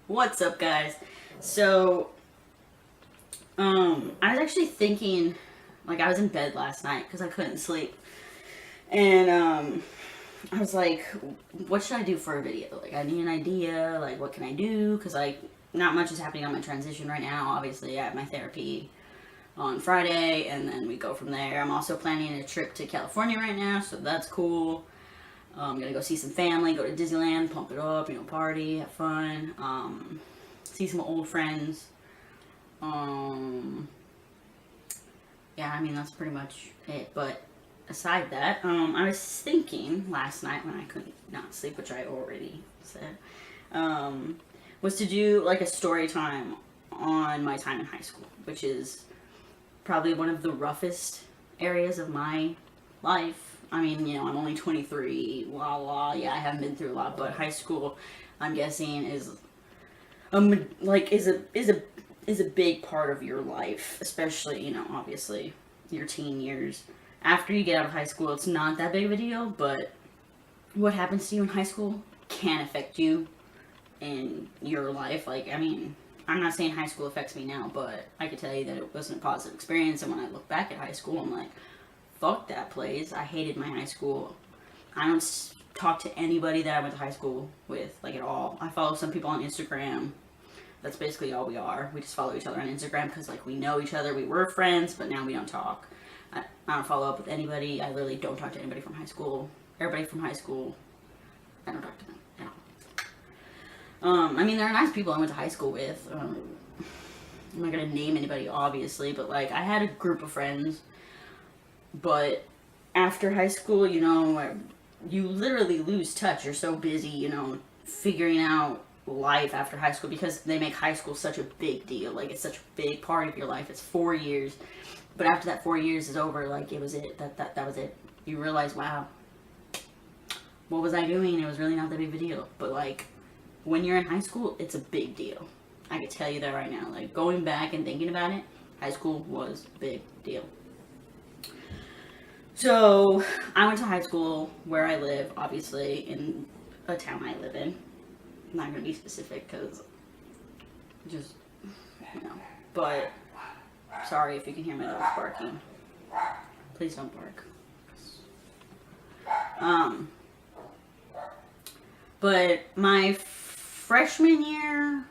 What's up, guys? So, I was actually thinking, like, I was in bed last night because I couldn't sleep, and I was like, what should I do for a video? Like, I need an idea. Like, what can I do? Because like, not much is happening on my transition right now. Obviously, I have my therapy on Friday, and then we go from there. I'm also planning a trip to California right now, so that's cool. I'm gonna go see some family, go to Disneyland, pump it up, party, have fun, see some old friends. Um, yeah, I mean that's pretty much it. But aside that, I was thinking last night when I couldn't not sleep, which I already said, um, was to do like a story time on my time in high school, which is probably one of the roughest areas of my life. I mean, I'm only 23, yeah, I haven't been through a lot, but high school, I'm guessing, is like is a big part of your life, especially, obviously your teen years. After you get out of high school, it's not that big of a deal, but what happens to you in high school can affect you in your life. Like, I mean, I'm not saying high school affects me now, but I can tell you that it wasn't a positive experience, and when I look back at high school, I'm like, fuck that place. I hated my high school. I don't talk to anybody that I went to high school with, like, at all. I follow some people on Instagram. That's basically all we are. We just follow each other on Instagram because, like, we know each other. We were friends, but now we don't talk. I don't follow up with anybody. I literally don't talk to anybody from high school. Everybody from high school, I don't talk to them at all. I mean, there are nice people I went to high school with. I'm not going to name anybody, obviously, but, like, I had a group of friends. But after high school, you literally lose touch. You're so busy, figuring out life after high school because they make high school such a big deal. Like, it's such a big part of your life. It's 4 years. But after that 4 years is over, like, it was it. That was it. You realize, wow, what was I doing? It was really not that big of a deal. But, like, when you're in high school, it's a big deal. I can tell you that right now. Like, going back and thinking about it, high school was a big deal. So, I went to high school where I live, obviously, in a town I live in. I'm not going to be specific because just, But, sorry if you can hear my dog barking. Please don't bark. But my freshman year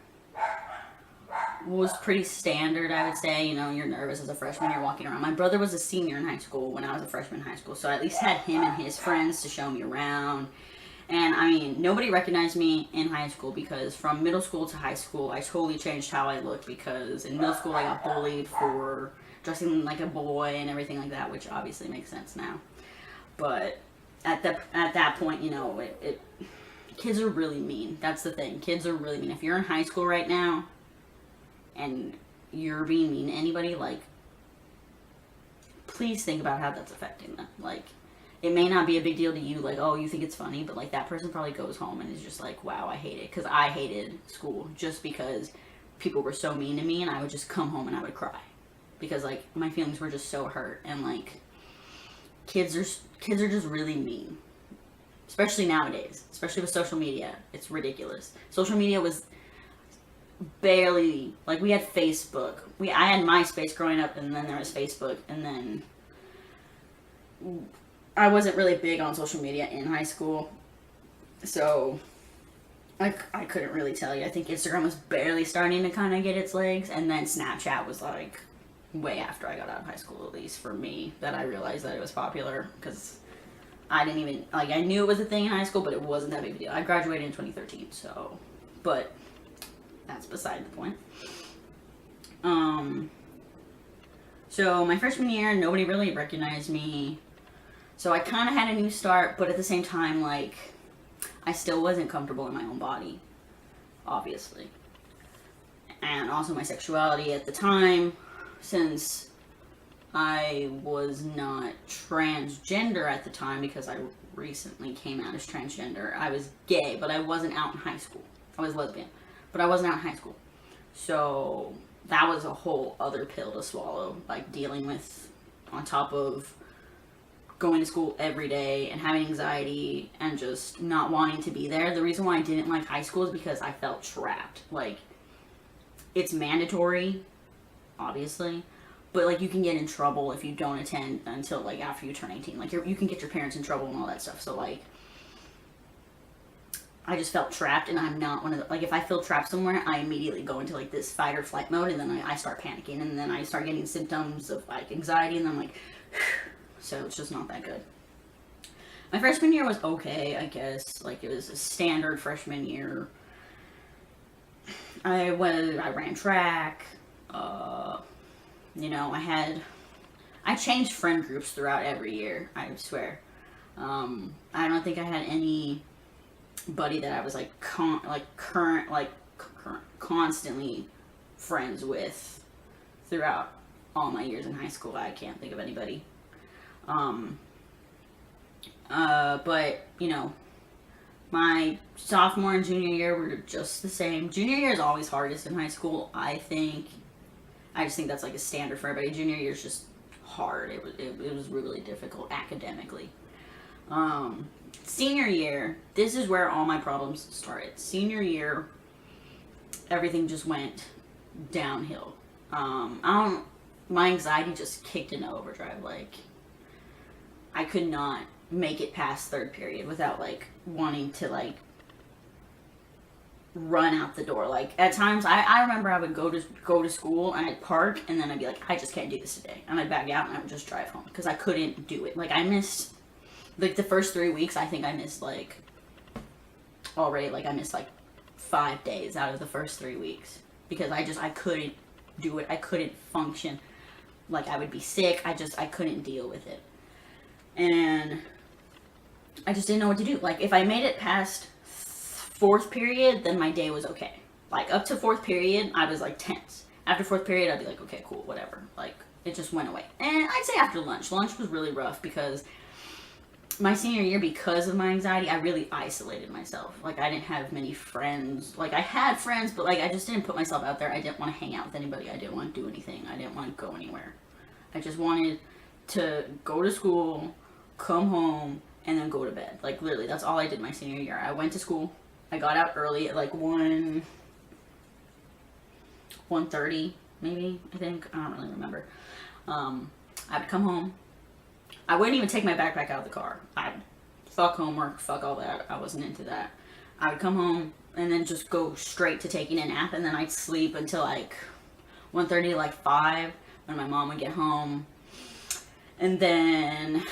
was pretty standard, I would say. You're nervous as a freshman, you're walking around. My brother was a senior in high school when I was a freshman in high school, so I at least had him and his friends to show me around. And I mean, nobody recognized me in high school because from middle school to high school, I totally changed how I looked because in middle school I got bullied for dressing like a boy and everything like that, which obviously makes sense now. But at that point, kids are really mean. That's the thing. Kids are really mean. If you're in high school right now, and you're being mean to anybody, like, please think about how that's affecting them. Like, it may not be a big deal to you, like, oh, you think it's funny, but, like, that person probably goes home and is just like, wow, I hate it. Because I hated school just because people were so mean to me, and I would just come home and I would cry. Because, like, my feelings were just so hurt, and, like, kids are just really mean. Especially nowadays. Especially with social media. It's ridiculous. Social media was barely, like, we had Facebook. I had MySpace growing up, and then there was Facebook, and then I wasn't really big on social media in high school, so I couldn't really tell you. I think Instagram was barely starting to kind of get its legs, and then Snapchat was, like, way after I got out of high school, at least for me, that I realized that it was popular, because I didn't even, like, I knew it was a thing in high school, but it wasn't that big of a deal. I graduated in 2013, so, but that's beside the point. So my freshman year, nobody really recognized me. So I kind of had a new start, but at the same time, like, I still wasn't comfortable in my own body, obviously. And also my sexuality at the time, since I was not transgender at the time because I recently came out as transgender. I was gay, but I wasn't out in high school. I was lesbian, but I wasn't out in high school. So that was a whole other pill to swallow, like dealing with on top of going to school every day and having anxiety and just not wanting to be there. The reason why I didn't like high school is because I felt trapped. Like, it's mandatory, obviously, but like you can get in trouble if you don't attend until like after you turn 18. Like you can get your parents in trouble and all that stuff. So like, I just felt trapped, and I'm not one of the, like, if I feel trapped somewhere, I immediately go into like this fight or flight mode, and then I start panicking, and then I start getting symptoms of like anxiety, and then I'm like, so it's just not that good. My freshman year was okay, I guess. Like, it was a standard freshman year. I ran track. You know, I changed friend groups throughout every year, I swear. I don't think I had anybody that I was like constantly friends with throughout all my years in high school. I can't think of anybody. But you know, my sophomore and junior year were just the same. Junior year is always hardest in high school, I think. I just think that's like a standard for everybody. Junior year is just hard. It was really difficult academically. Senior year, this is where all my problems started. Senior year, everything just went downhill. My anxiety just kicked into overdrive. Like, I could not make it past third period without like wanting to like run out the door. Like, at times I remember I would go to school and I'd park, and then I'd be like, I just can't do this today, and I'd back out and I would just drive home because I couldn't do it. Like, I missed like the first 3 weeks. I think I missed like already like I missed like 5 days out of the first 3 weeks because I couldn't do it. I couldn't function. Like, I would be sick. I couldn't deal with it, and I just didn't know what to do. Like, if I made it past fourth period, then my day was okay. Like, up to fourth period, I was like tense. After fourth period, I'd be like, okay, cool, whatever. Like, it just went away. And I'd say after lunch was really rough because my senior year, because of my anxiety, I really isolated myself. Like, I didn't have many friends. Like, I had friends, but like I just didn't put myself out there. I didn't want to hang out with anybody. I didn't want to do anything. I didn't want to go anywhere. I just wanted to go to school, come home, and then go to bed. Like, literally, that's all I did my senior year. I went to school. I got out early at like 1:30 maybe, I think. I don't really remember. I would come home. I wouldn't even take my backpack out of the car. I'd fuck homework, fuck all that. I wasn't into that. I would come home and then just go straight to taking a nap, and then I'd sleep until like 1:30, like 5, when my mom would get home. And then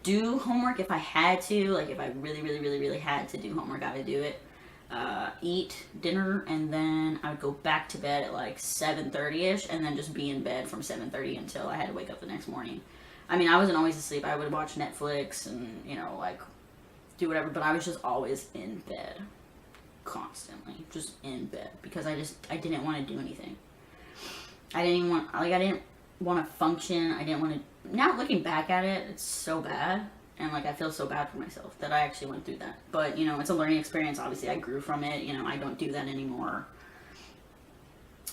do homework if I had to. Like, if I really had to do homework, I would do it. Eat dinner, and then I would go back to bed at like 7:30ish, and then just be in bed from 7:30 until I had to wake up the next morning. I mean, I wasn't always asleep. I would watch Netflix and, you know, like, do whatever, but I was just always in bed. Constantly. Just in bed. Because I didn't want to do anything. I didn't want to function. I didn't want to. Now, looking back at it, it's so bad. And, like, I feel so bad for myself that I actually went through that. But, you know, it's a learning experience. Obviously, I grew from it. You know, I don't do that anymore.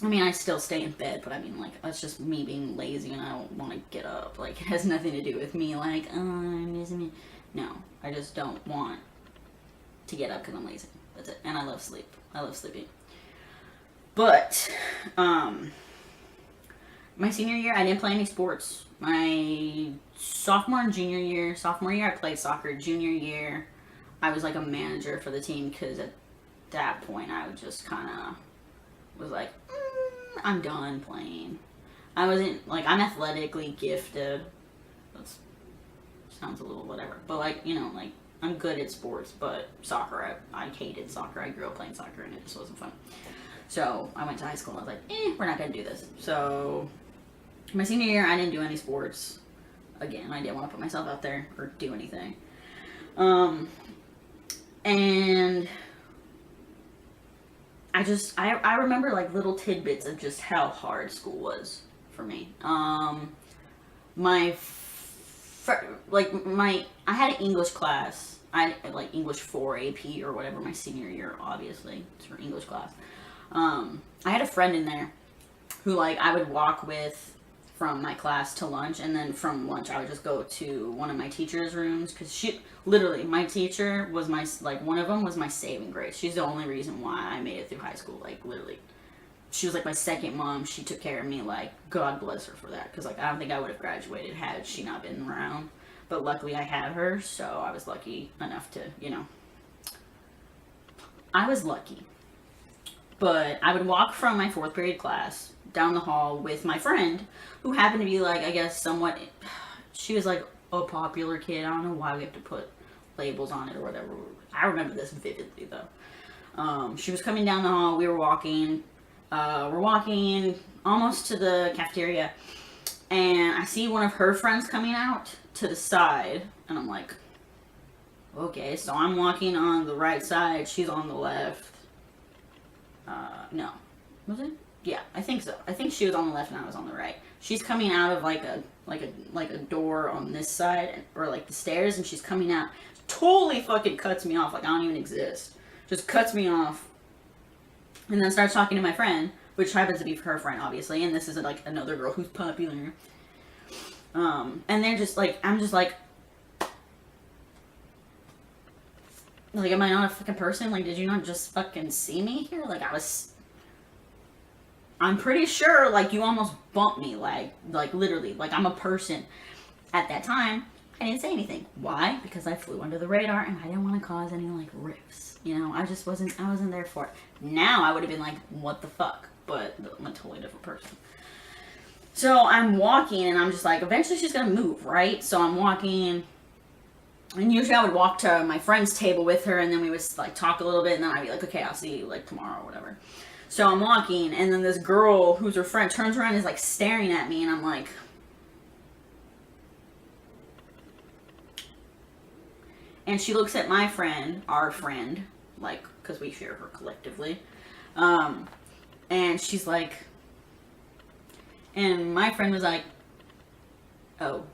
I mean, I still stay in bed, but I mean, like, that's just me being lazy and I don't want to get up. Like, it has nothing to do with me, like, oh, I'm missing. No, I just don't want to get up because I'm lazy. That's it. And I love sleep. I love sleeping. But, my senior year, I didn't play any sports. My sophomore year, I played soccer. Junior year, I was like a manager for the team because at that point, I just kind of was like, I'm done playing. I wasn't, like, I'm athletically gifted. That sounds a little whatever. But, like, you know, like, I'm good at sports, but soccer, I hated soccer. I grew up playing soccer, and it just wasn't fun. So, I went to high school, and I was like, we're not going to do this. So, my senior year, I didn't do any sports. Again, I didn't want to put myself out there or do anything. And I remember, like, little tidbits of just how hard school was for me. I had an English class. I had, like, English 4 AP or whatever my senior year, obviously. It's for English class. I had a friend in there who, like, I would walk with from my class to lunch, and then from lunch I would just go to one of my teacher's rooms, because she literally, my teacher was my, like, one of them was my saving grace. She's the only reason why I made it through high school. Like, literally, she was like my second mom. She took care of me. Like, God bless her for that, because like I don't think I would have graduated had she not been around. But luckily I had her, so I was lucky enough to, I was lucky. But I would walk from my fourth period class down the hall with my friend, who happened to be, like, I guess somewhat, she was like a popular kid. I don't know why we have to put labels on it or whatever. I remember this vividly though. She was coming down the hall. We were walking. We're walking almost to the cafeteria, and I see one of her friends coming out to the side, and I'm like, okay, so I'm walking on the right side, she's on the left. No. Was it? Yeah, I think so. I think she was on the left and I was on the right. She's coming out of like a door on this side, or like the stairs, and she's coming out. Totally fucking cuts me off like I don't even exist. Just cuts me off. And then starts talking to my friend, which happens to be her friend, obviously, and this is like another girl who's popular. And they're just like, I'm just like, am I not a fucking person? Like, did you not just fucking see me here? Like, I'm pretty sure, like, you almost bumped me, like literally, like, I'm a person. At that time, I didn't say anything. Why? Because I flew under the radar, and I didn't want to cause any, like, rifts. I wasn't there for it. Now, I would have been like, what the fuck? But I'm a totally different person. So, I'm walking, and I'm just like, eventually she's gonna move, right? So, I'm walking, and usually I would walk to my friend's table with her, and then we would, like, talk a little bit, and then I'd be like, okay, I'll see you, like, tomorrow or whatever. So I'm walking, and then this girl who's her friend turns around and is, like, staring at me, and I'm like, and she looks at my friend, our friend, like, because we share her collectively, and she's like, and my friend was like, oh,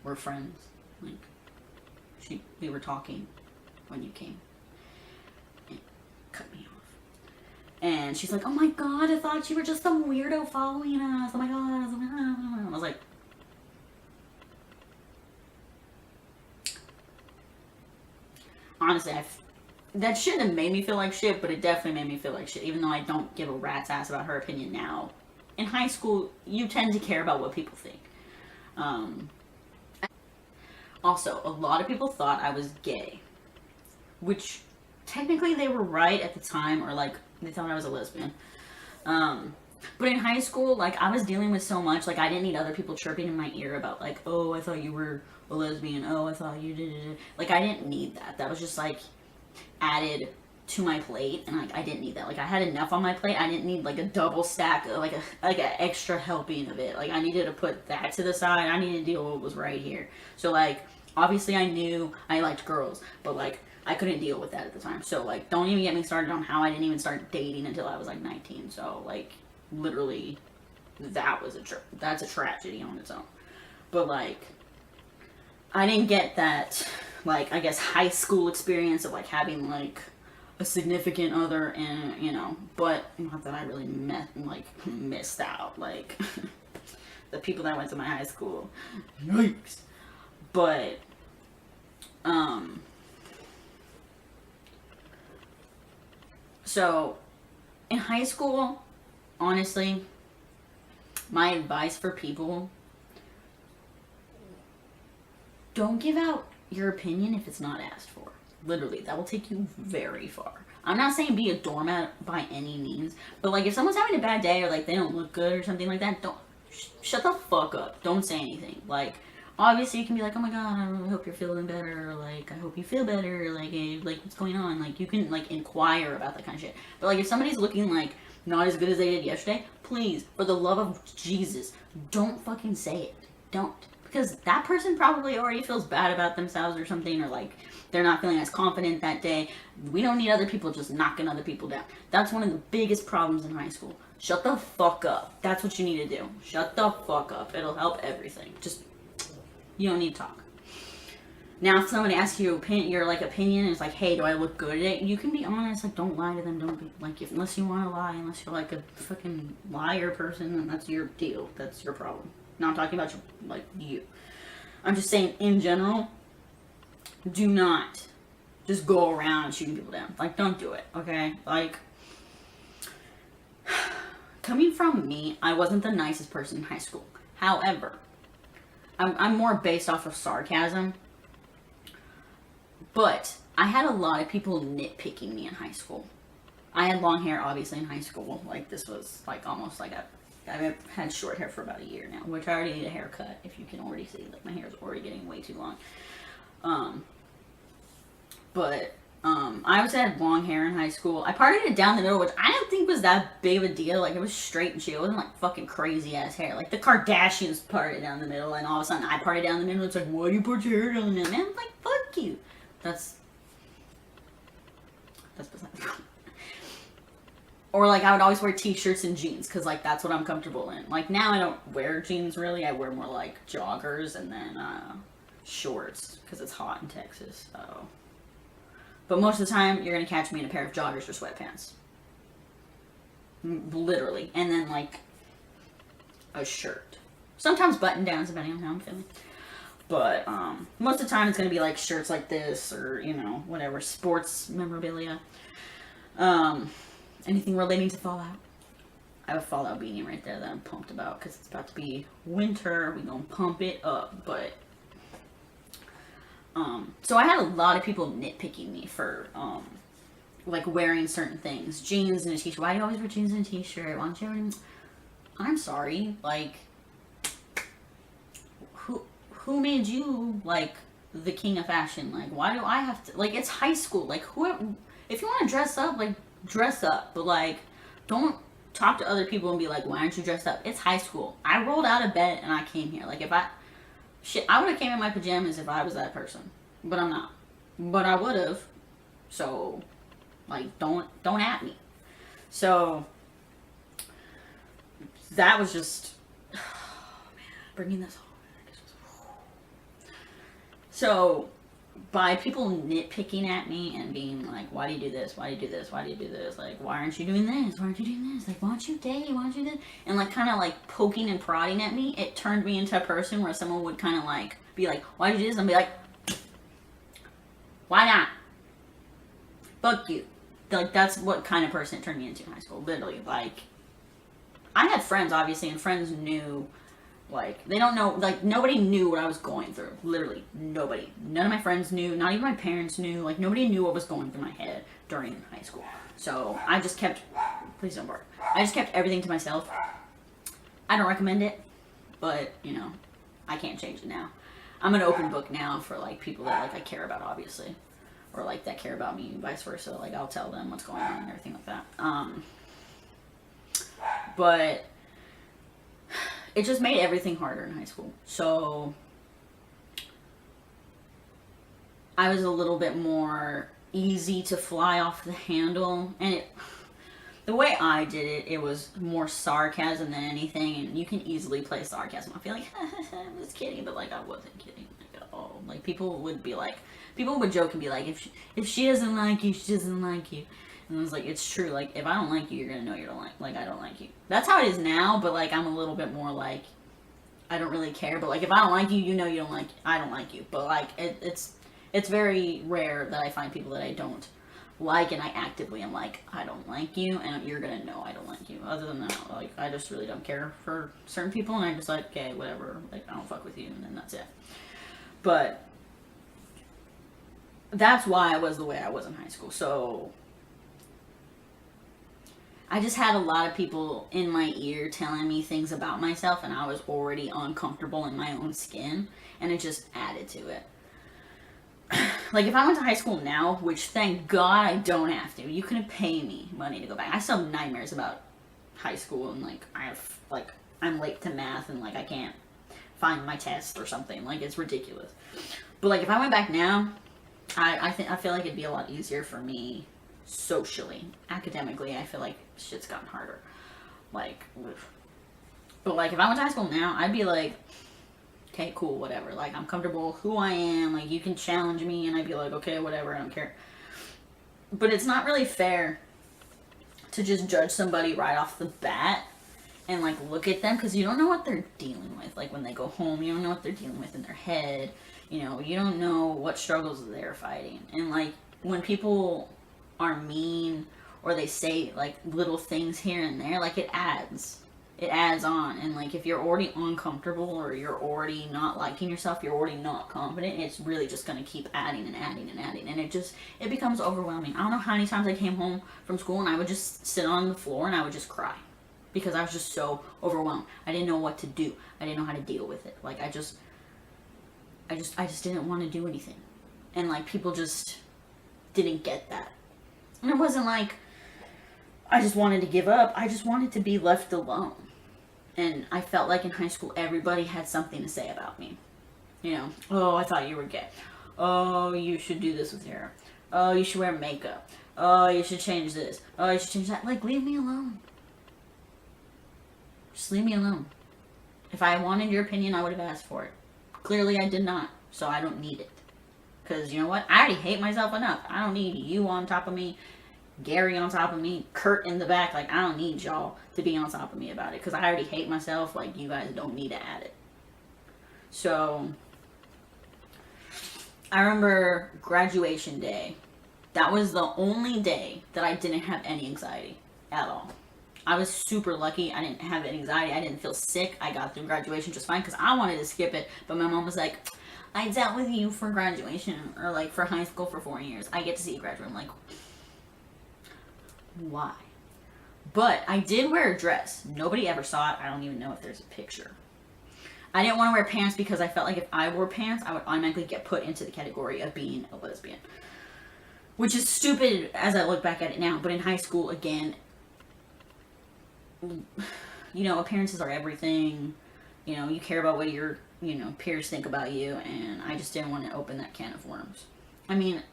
we're friends, like, we were talking when you came, and cut me off. And she's like, oh my god, I thought you were just some weirdo following us. Oh my god. I was like, honestly, that shouldn't have made me feel like shit, but it definitely made me feel like shit, even though I don't give a rat's ass about her opinion now. In high school, you tend to care about what people think. Also, a lot of people thought I was gay, which technically they were right at the time, or like, they thought I was a lesbian. But in high school, like, I was dealing with so much, like, I didn't need other people chirping in my ear about, like, oh, I thought you were a lesbian, oh, I thought you did. Like, I didn't need that. That was just, like, added to my plate, and, like, I didn't need that. Like, I had enough on my plate. I didn't need, like, a double stack, like an extra helping of it. Like, I needed to put that to the side. I needed to deal with what was right here. So, like, obviously I knew I liked girls, but, like, I couldn't deal with that at the time. So, like, don't even get me started on how I didn't even start dating until I was, like, 19. So, like, literally, that's a tragedy on its own. But, like, I didn't get that, like, I guess, high school experience of, like, having, like, a significant other, and, but not that I really missed out. Like, the people that went to my high school, yikes. But, so, in high school, honestly, my advice for people, don't give out your opinion if it's not asked for. Literally, that will take you very far. I'm not saying be a doormat by any means, but, like, if someone's having a bad day, or, like, they don't look good or something like that, don't, shut the fuck up. Don't say anything. Like, obviously you can be like, oh my god, I really hope you're feeling better, or, like, I hope you feel better, like, hey, like, what's going on? Like, you can, like, inquire about that kind of shit. But, like, if somebody's looking, like, not as good as they did yesterday, please, for the love of Jesus, don't fucking say it. Don't. Because that person probably already feels bad about themselves or something, or, like, they're not feeling as confident that day. We don't need other people just knocking other people down. That's one of the biggest problems in high school. Shut the fuck up. That's what you need to do. Shut the fuck up. It'll help everything. Just, you don't need to talk. Now, if somebody asks you your, like, opinion, and it's like, hey, do I look good at it? You can be honest. Like, don't lie to them. Don't be, like, unless you want to lie, unless you're, like, a fucking liar person, then that's your deal. That's your problem. Not talking about like you. I'm just saying in general, do not just go around shooting people down. Like, don't do it, okay? Like, coming from me, I wasn't the nicest person in high school. However, I'm more based off of sarcasm. But I had a lot of people nitpicking me in high school. I had long hair, obviously, in high school. Like, this was, like, almost like I've had short hair for about a year now, which I already need a haircut, if you can already see. Like, my hair is already getting way too long. I always had long hair in high school. I parted it down the middle, which I didn't think was that big of a deal. Like, it was straight and shit. It wasn't, like, fucking crazy-ass hair. Like, the Kardashians parted down the middle, and all of a sudden I parted down the middle. It's like, why do you part your hair down the middle? Man, I'm like, fuck you. That's beside the point. Or, like, I would always wear t-shirts and jeans, because, like, that's what I'm comfortable in. Like, now I don't wear jeans, really. I wear more, like, joggers and then shorts, because it's hot in Texas, so... But most of the time, you're going to catch me in a pair of joggers or sweatpants. Literally. And then, like, a shirt. Sometimes button-downs, depending on how I'm feeling. But, most of the time, it's going to be, like, shirts like this, or, you know, whatever, sports memorabilia. Anything relating to Fallout. I have a Fallout beanie right there that I'm pumped about, because it's about to be winter. We're going to pump it up, but... So I had a lot of people nitpicking me for, like, wearing certain things. Jeans and a t-shirt. Why do you always wear jeans and a t-shirt? Why don't you ever... I'm sorry. Like, who made you, like, the king of fashion? Like, why do I have to... Like, it's high school. Like, if you want to dress up, like, dress up. But, like, don't talk to other people and be like, why aren't you dressed up? It's high school. I rolled out of bed and I came here. Like, if I... Shit, I would have came in my pajamas if I was that person. But I'm not. But I would have. So, like, don't at me. So, that was just... Oh, man. Bringing this home. So, by people nitpicking at me and being like, why do you do this? Why do you do this? Why do you do this? Like, why aren't you doing this? Why aren't you doing this? Like, why don't you date? Why don't you do this? And, like, kind of, like, poking and prodding at me, it turned me into a person where someone would kind of, like, be like, why did you do this? And be like, why not? Fuck you. Like, that's what kind of person it turned me into in high school. Literally, like, I had friends, obviously, and friends knew, like, they don't know, like, nobody knew what I was going through. Literally, nobody. None of my friends knew, not even my parents knew, like, nobody knew what was going through my head during high school. So, I just kept, please don't bark. I just kept everything to myself. I don't recommend it, but, you know, I can't change it now. I'm an open book now for, like, people that, like, I care about, obviously. Or, like, that care about me, and vice versa. Like, I'll tell them what's going on and everything like that. But it just made everything harder in high school. So I was a little bit more easy to fly off the handle. And the way I did it, it was more sarcasm than anything. And you can easily play sarcasm. I feel like, I was kidding, but, like, I wasn't kidding. Like, oh, like, people would be like, people would joke and be like, if she doesn't like you, she doesn't like you. And I was like, it's true. Like, if I don't like you, you're going to know you don't like I don't like you. That's how it is now, but, like, I'm a little bit more, like, I don't really care. But, like, if I don't like you, you know you don't like, I don't like you. But, like, it's very rare that I find people that I don't like, and I actively am like, I don't like you, and you're going to know I don't like you. Other than that, like, I just really don't care for certain people, and I'm just like, okay, whatever. Like, I don't fuck with you, and then that's it. But that's why I was the way I was in high school. So I just had a lot of people in my ear telling me things about myself, and I was already uncomfortable in my own skin, and it just added to it. Like, if I went to high school now, which thank God I don't have to, you couldn't pay me money to go back. I still have nightmares about high school, and, like, I'm late to math, and, like, I can't find my test or something. Like, it's ridiculous. But, like, if I went back now, I feel like it'd be a lot easier for me socially. Academically, I feel like shit's gotten harder. Like, but, like, if I went to high school now, I'd be like, okay, cool, whatever. Like, I'm comfortable who I am. Like, you can challenge me, and I'd be like, okay, whatever, I don't care. But it's not really fair to just judge somebody right off the bat and like look at them, because you don't know what they're dealing with. Like when they go home, you don't know what they're dealing with in their head. You know, you don't know what struggles they're fighting. And like when people are mean or they say like little things here and there, like it adds on. And like if you're already uncomfortable or you're already not liking yourself, you're already not confident, it's really just going to keep adding and adding and adding, and it becomes overwhelming. I don't know how many times I came home from school and I would just sit on the floor and I would just cry because I was just so overwhelmed. I didn't know what to do. I didn't know how to deal with it. Like I just didn't want to do anything. And like people just didn't get that. And it wasn't like I just wanted to give up. I just wanted to be left alone. And I felt like in high school everybody had something to say about me. You know, oh, I thought you were gay. Oh, you should do this with your hair. Oh, you should wear makeup. Oh, you should change this. Oh, you should change that. Like, leave me alone. Just leave me alone. If I wanted your opinion, I would have asked for it. Clearly, I did not, so I don't need it. Because, you know what? I already hate myself enough. I don't need you on top of me, Gary on top of me, Kurt in the back. Like, I don't need y'all to be on top of me about it. Because I already hate myself. Like, you guys don't need to add it. So, I remember graduation day. That was the only day that I didn't have any anxiety at all. I was super lucky. I didn't have any anxiety. I didn't feel sick. I got through graduation just fine because I wanted to skip it. But my mom was like, I dealt with you for graduation or like for high school for 4 years. I get to see you graduate. I'm like, why? But I did wear a dress. Nobody ever saw it. I don't even know if there's a picture. I didn't want to wear pants because I felt like if I wore pants, I would automatically get put into the category of being a lesbian. Which is stupid as I look back at it now. But in high school, again, you know, appearances are everything. You know, you care about what your, you know, peers think about you, and I just didn't want to open that can of worms. I mean,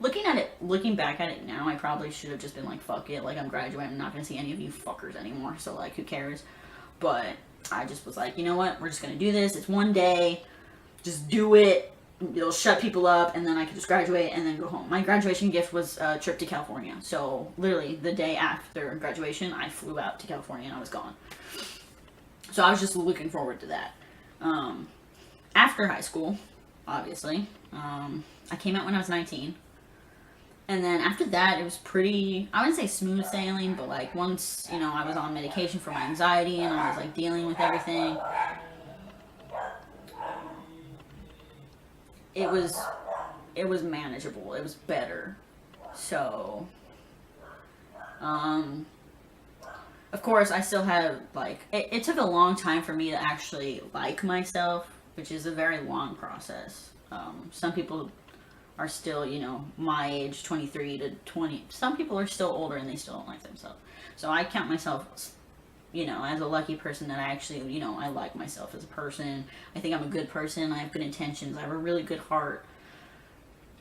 looking back at it now, I probably should have just been like, fuck it, like, I'm graduating, I'm not going to see any of you fuckers anymore, so, like, who cares? But I just was like, you know what, we're just going to do this, it's one day, just do it, it'll shut people up, and then I can just graduate and then go home. My graduation gift was a trip to California. So literally the day after graduation, I flew out to California and I was gone. So I was just looking forward to that. After high school, obviously, I came out when I was 19. And then after that, it was pretty, I wouldn't say smooth sailing, but like once, you know, I was on medication for my anxiety and I was like dealing with everything, it was manageable. It was better. So, of course, I still have, like, it took a long time for me to actually like myself, which is a very long process. Some people are still, you know, my age, 23 to 20. Some people are still older and they still don't like themselves. So I count myself, you know, as a lucky person that I actually, you know, I like myself as a person. I think I'm a good person. I have good intentions. I have a really good heart.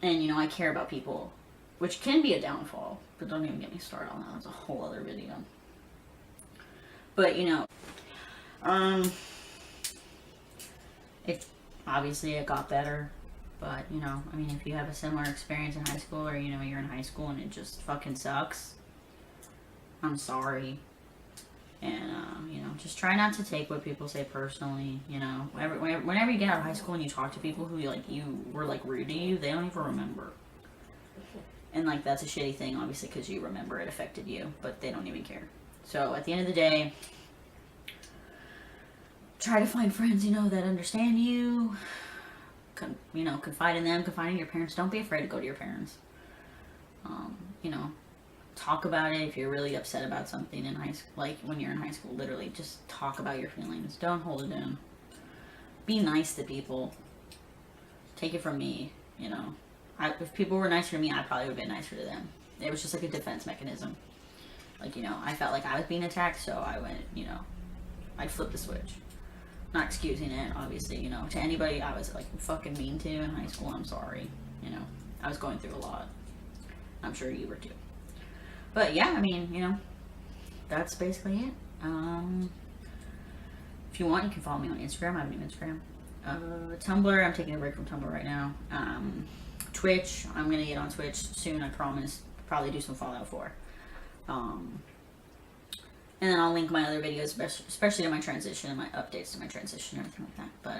And, you know, I care about people, which can be a downfall. But don't even get me started on that. That's a whole other video. But, you know, obviously it got better. But, you know, I mean, if you have a similar experience in high school or, you know, you're in high school and it just fucking sucks, I'm sorry. And, you know, just try not to take what people say personally, you know. Whenever you get out of high school and you talk to people who, like, you were, like, rude to you, they don't even remember. And, like, that's a shitty thing, obviously, because you remember it affected you, but they don't even care. So, at the end of the day, try to find friends, you know, that understand you. You know, confide in them, confide in your parents. Don't be afraid to go to your parents. You know, talk about it if you're really upset about something in high school. Like, when you're in high school, literally, just talk about your feelings. Don't hold it in. Be nice to people. Take it from me, you know. If people were nicer to me, I probably would have been nicer to them. It was just like a defense mechanism. Like, you know, I felt like I was being attacked, so I went, you know, I'd flip the switch. Not excusing it, obviously, you know. To anybody I was, like, fucking mean to in high school, I'm sorry. You know, I was going through a lot. I'm sure you were too. But, yeah, I mean, you know, that's basically it. If you want, you can follow me on Instagram. I have a new Instagram. Tumblr, I'm taking a break from Tumblr right now. Twitch, I'm going to get on Twitch soon, I promise. Probably do some Fallout 4. And then I'll link my other videos, especially to my transition and my updates to my transition and everything like that. But